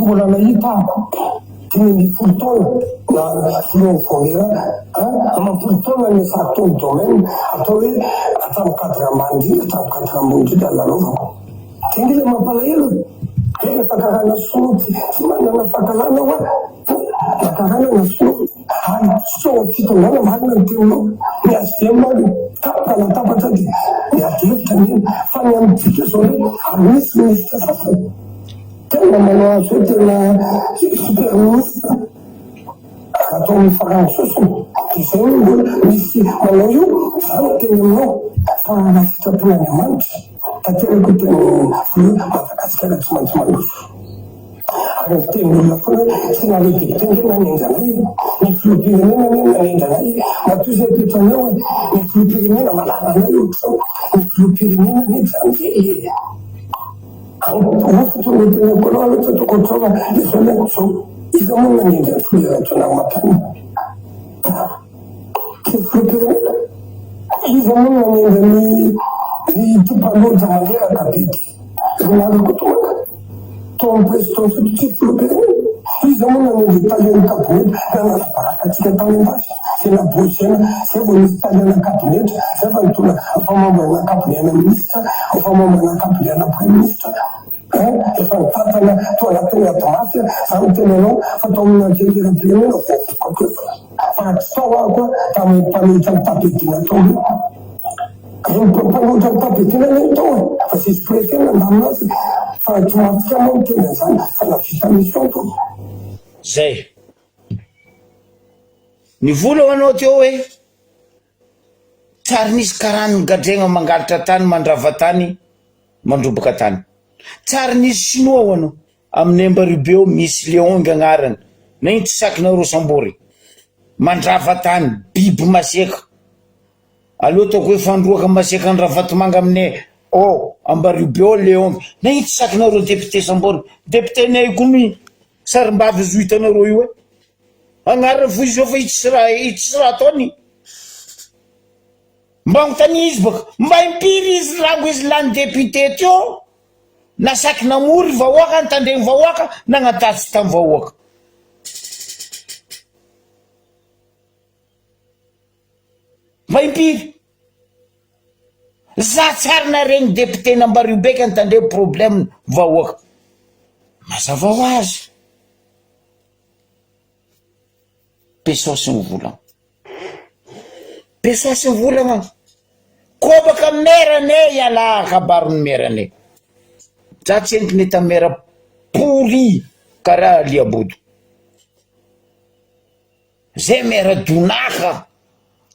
B: mbola nahita dimy folo taona na filovaovera amafolo ny sartony domaine atao hoe atamo 4 mandry atamo 4 ambony da lalovako teny le mampalahelo rehefa karana sonoty tsy manana fakalana hoa nakarana na sonoty ary soa fitondrana marina ny teninao miazy be mary tapatapatra de miadevitra ny fa ny amitsika zao hoe ary misy ministre sasany tena manao azy hoe tena super ministre atao mifarano sosiny de zay mbola misy manao io zany teny aminao fa raha fitratona-Andriamanitra tanterako teny Madagasikara tsy maintsy mandroso ary teny olona foana tsy nale député nge nanendranay ny filopirenena ne nanendranay matoy zay petranao hoe ny filopirenena malalanay ohatrao ny filopirenena ne janjely ofatony tena kola aloha toko trova izy leko zao izy moa nanendra ny filopirenena matany filopirenena izy moa nanendra ny tipaloja mangeraka bedy ronalako tonga ton président tsy filopirenena izy moa nanendra taliana kabinety nanarabarakatsika tany ambasy zay naboisena zay vao nisy taliana kabinetra zay fa nitona famamboana kabinena ministre famamboana kabinena prime ministre efa nitatana to anatiny atomafy zany tenanao fa tao amina filopirenena vovoka fa tsy tao aho koa tamin'ny mpametra ny tapedina tao mpanotra ny tapedina ny tao fa sisy préfet nandaminazy fa tsy matika moa tena zany fa navita mission to
A: zay nivola ho anao teo hoe tsary nisy karany gadregna mangalatra tany mandrava tany mandrobaka tany tsary nisy sinoa ho anao amin'ny Ambaribe eo misy leongy agnarany na iny tsy sakinareo sambory mandrava tany biby maseka aloha taoko hoe fandroaka maseka ny ravatomanga aminay Ambaribe eo leongy na iny tsy sakinareo député sambory député nay komi sarim-bavy izy hitanareo io hoe agnarana fo izy eo fa itsy raha ataony mba agnontany izy baka mba impiry izy rango izy lany député teo nasaky namory vahoaka nitandregny vahoaka nagnatatsy tamy vahoaka Vaimpiry. Za tsara na regny député nambario beky antandre problème vahoaka. Mazava ho azy. Pesosy ny volana. Pesosy ny volana. Kobaka merane iala kabarony merane. Za tsy enky neta mera pourri karaha liabodo. Zay mera donaka.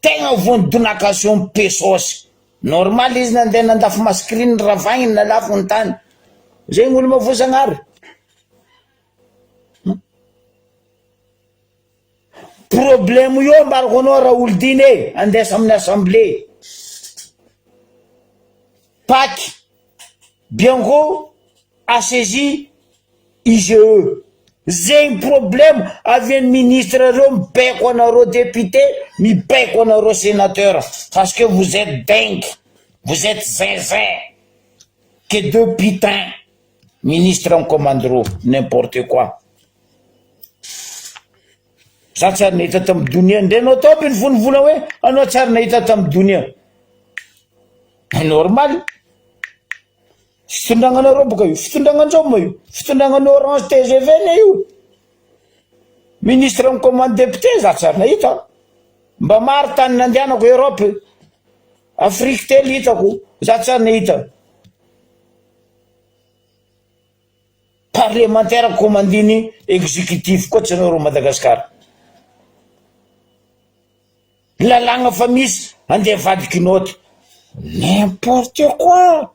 A: Tegna vony donation pesosy. Normal izy nandeha nandafy maskriny ravagny na lafo ny tany. Zay gn'olo mavozagnary. Problème io mbarako anao raha olo dine andesa amin'ny assemblée. Pâques, Bianco a saisi IGE. Zay problème avy ny ministre reo mibaiko anareo député, mibaiko anareo sénateur parce que vous êtes dingue, vous êtes zinzin, que deux putains. Ministre en commandero n'importe quoi. Za tsara nahita tamin'ny donia ndre anao tao ny vonivona hoe anao tsara nahita tamin'ny donia. Normal. Fitondragnanareo boka io, fitondranganjao moa io, fitondrangan'ny Orange TGV ne io. Ministre en commande député za tsara nahita. Mba maro tany nandehanako Europe, Afrique telo hitako, za tsara nahita. Parlementaire commandini exécutif koa tsy anareo Madagasikara. Lalagna fa misy andeha vadiky note. N'importe quoi.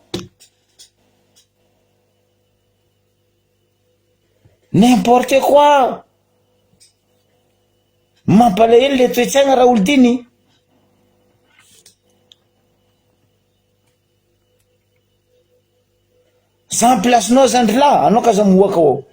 A: N'importe quoi. Mampalahelo le toetsaigna raha olo diny. Za en placenao zandrilahy, anao kaza mihoaka ao.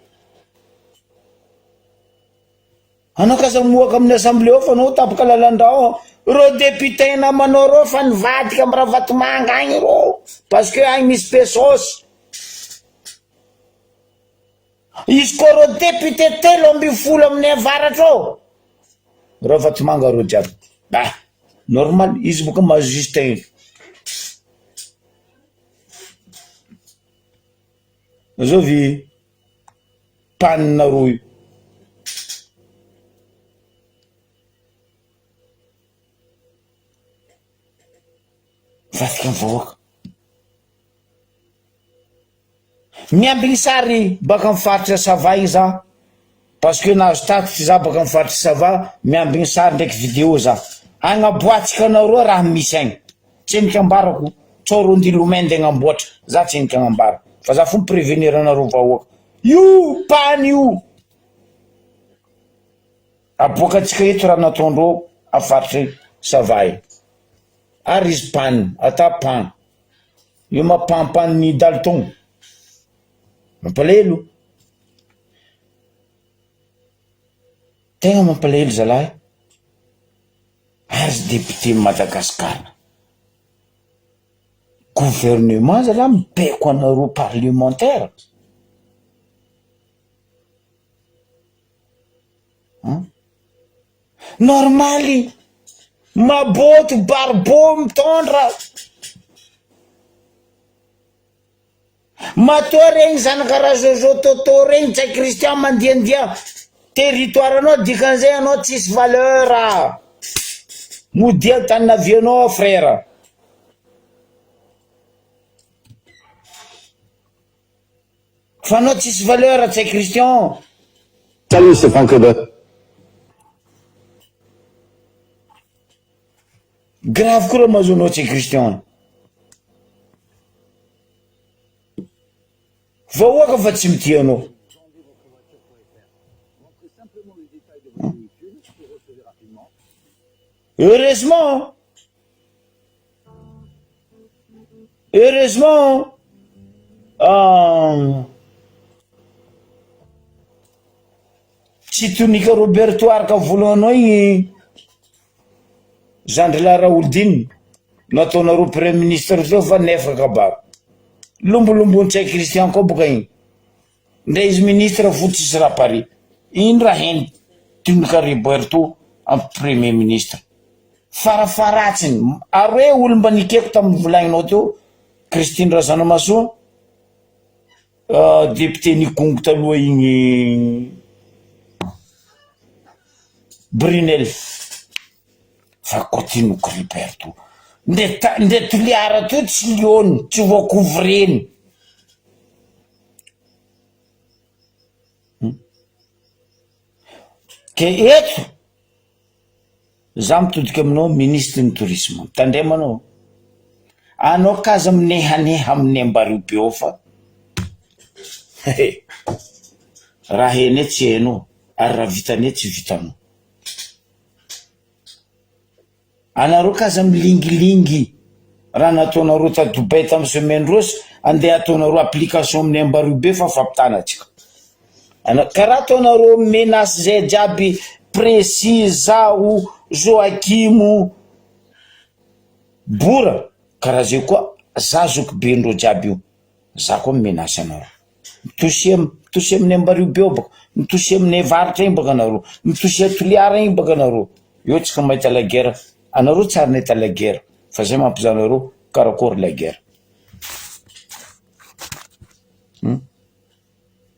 A: Anao kaza mihoaka amin'ny assemblée ao fa anao tapaka lalandrao. Ro député namanao reo fa nivadika amin'ny Ravatomanga agny reo parce que agny misy pesosy. Izy koa ro député 3 amin'ny avaratra ao, Ravatomanga reo jiaby. Bah, normal, izy boka mahazo Justin. Zao vi panina roa io. Vatika ny vahoaka. Miambigny sary baka amin'ny faritra Sava igny za, parce que nahazo tatitry za baka amin'ny faritra Sava, miambigny sary ndraiky vidéo za. Agnaboatsika anareo raha misy agny. Tsy enika ambarako, tsoro ndilomende agnamboatra, za tsy enika agnambara. Fa za fomba prévenir anareo vahoaka. Io pani io. Aboakatsika eto raha nataondreo a faritra Sava igny. Ary izy pani, ata pan. Io mampampany ny Dalton. Mampalahelo. Tegna mampalahelo zalahy. Ary député Madagasikara. Gouvernement zalahy mibaiko anareo parlementaire. Normally. Maboto barbo mitondra. Matao regny zanaka raha Jojo Toto regny tsy Christian mandiandia territoire anao dikan'izay anao tsisy valeur. Modia tany navianao frère. Fa anao tsisy valeur tsy Christian.
C: Salut, c'est Franck Lebert.
A: Grave koa raha mahazo anao tsy Christian. Vahoaka fa tsy mitia anao. Heureusement. Heureusement. Tsy tonika Roberto Arka voalohanao igny. Zandrilahy Raoldiny nataonareo premier ministre zao fa nefa kabako. Lombolombony tsy Christian koa boka igny. Ndray izy ministre fotsy raha Paris. Ino raha heny tonika Roberto en premier ministre. farafaratsiny ary hoe olo mba nikeko tamin'ny volagninao teo Christine Razanamasoa député nikongo taloha igny Brunel fa continuo Riberto nde toliara teo tsy liony tsy voakovreny ke eto za mitodika aminao ministre ny tourisme tandremanao anao kaza minehaneha amin'ny Ambaribe ao fa raha ene tsy hainao ary raha vitane tsy vitanao anareo kaza milingilingy raha nataonareo ta Dubai tamin'ny semaine rosy andeha ataonareo application amin'ny Ambaribe fa fampitanatsika karaha ataonareo menace zay jiaby précis zao Joakimo Bora karaha zay koa zazoko be ndreo jiaby io za koa menace anareo mitosy amin'ny Ambaribe ao baka mitosy amin'ny varitra igny baka anareo mitosy atoliara igny baka anareo io tsika mahita la guerre anareo tsara nahita la guerre fa zay mampizanareo karakory la guerre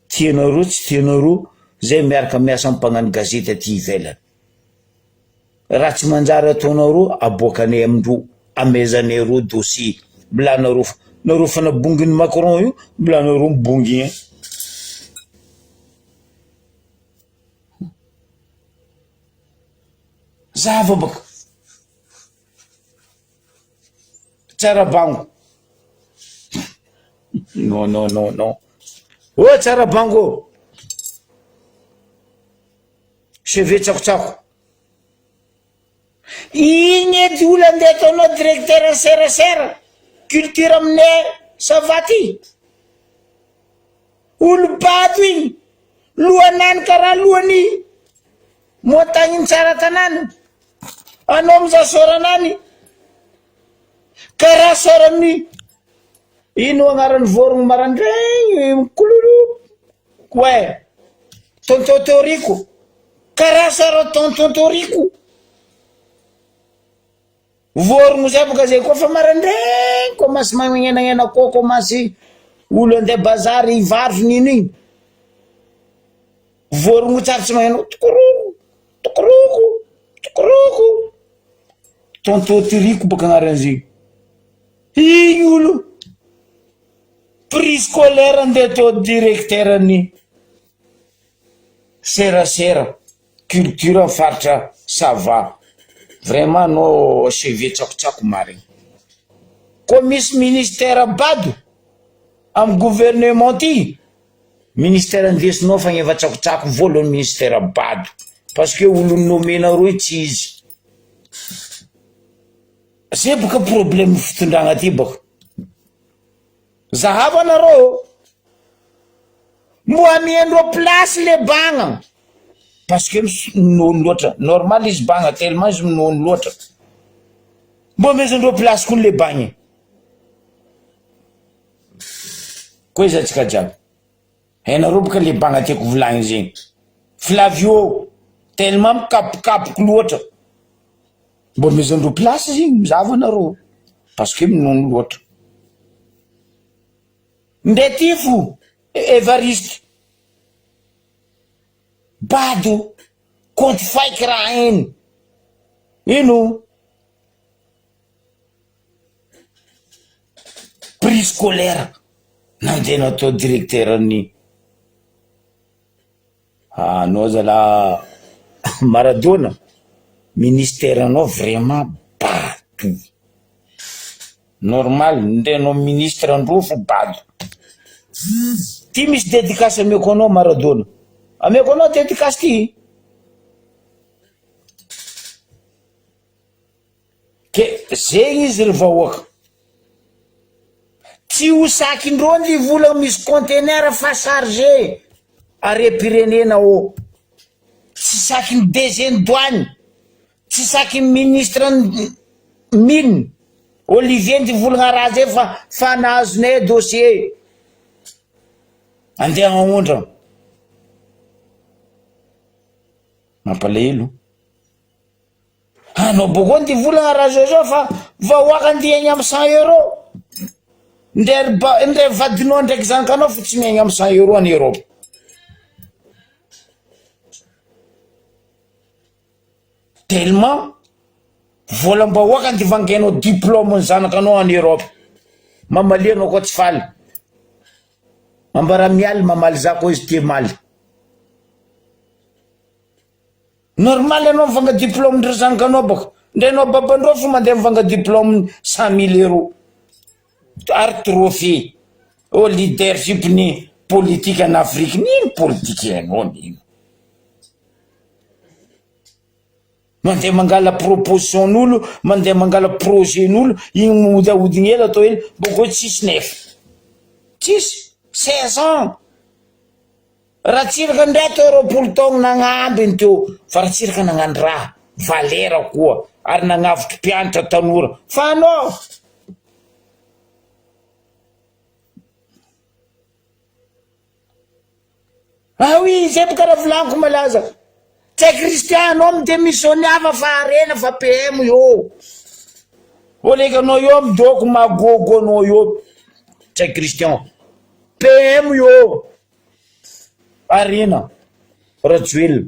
A: tianareo tsy tianareo zay miaraka miasa mpagnano gazety aty ivelany raha tsy manjary ataonareo aboakanay amindreo amezanareo dossier bilanareo fa nabonginy Macron io bilanareo mibongy zava baka tsara bango non o tsara bango cheve tsakotsako igny edy olo andeha ataonao directeur serasera culture aminay Savaty olo bato igny lohanany karaha lohany montagne tsara tanàna anao mizasoranany karaha sorany ino agnaran'ny vorogno marandray kololo ouais tonton Toriko karaha sora tonton Toriko vorogno zay boka zay koa fa marandray komasy magnenagnena koa komasy olo andeha bazary ivarotry nino igny vorogno tsara tsy magneno tokoroko tonton Toriko boka agnaran'izay igny olo prix scolaire andeha teo directeur ny serasera culture amin'ny faritra Sava vraiment no cheve tsakotsako marigny ko misy ministère bado amin'ny gouvernement ty ministère andesinao fa gn'eva tsakotsako voalohany ministère bado parce que olo nomenareo tsy izy zay boka problème fitondragna ty baka zahava anareo mbo amiendreo place le bagna parce que nono loatra normal izy bagna tellement izy nono loatra mbo amezandreo place koa le bagna koa izy atsika jiaby hainareo boka le bagna tiako volagny zegny Flavio tellement mikapokapoko loatra mbo amezandreo place izy igny mizava anareo parce que nono loatra Ndetifo Evariste bado konty faiky raha eny ino prix scolaire nandeha natao directeur ny anao zala Maradona ministère anao vraiment bado normal ndenao ministre andro fo bado ty misy dédicace ameko anao Maradona ameko anao dédicace ty ke zegny izy ry vahoaka tsy ho sakindreo ny vola misy conteneur fa chargé are-pirenena ao tsy sakiny DG douane tsy sakiny ministre mine Olivier ndi volagna raha zay fa nahazonay dossier andeha aondra mampalahelo anao bokoa ty volagna raha zao fa vahoaka andiagny amy 100 €. Ndre vadinao ndraiky zanakanao fa tsy miaigny amy 100 € en Europe. Tellement volam-bahoaka ny divangainao diplôme ny zanakanao en Europe. Mamalianao koa tsy faly. Mambara mialy mamaly za koa izy ty maly. Normal anao mivanga diplôme ndry zanakanao baka. Ndre anao babandreo fa mandeha mivanga diplôme 100 000 €. Ary trophée au leadership ni politique en Afrique. Nino politique hainao nino? Mandeha mangala proposition n'olo, mandeha mangala projet n'olo, igny modahodigny ela atao ely, boko tsisy nefa. Tsisy 16 ans. Raha tsiraka ndray atao 20 taogno nagnambiny teo, fa raha tsiraka nagnano raha, valera koa, ary nagnavotry mpianatra tanora. Fa anao ah oui, zay boka raha volaniko malaza. Tsy Christian anao midémissionné ava fa arena fa PM io. Oleka anao io midoko magogo anao io. Tsy Christian. PM io. Arena. Rajoel.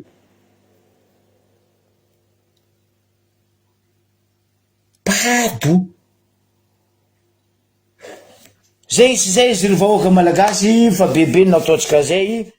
A: Pado. Zay izy vahoaka malagasy fa bebe nataotsika zay.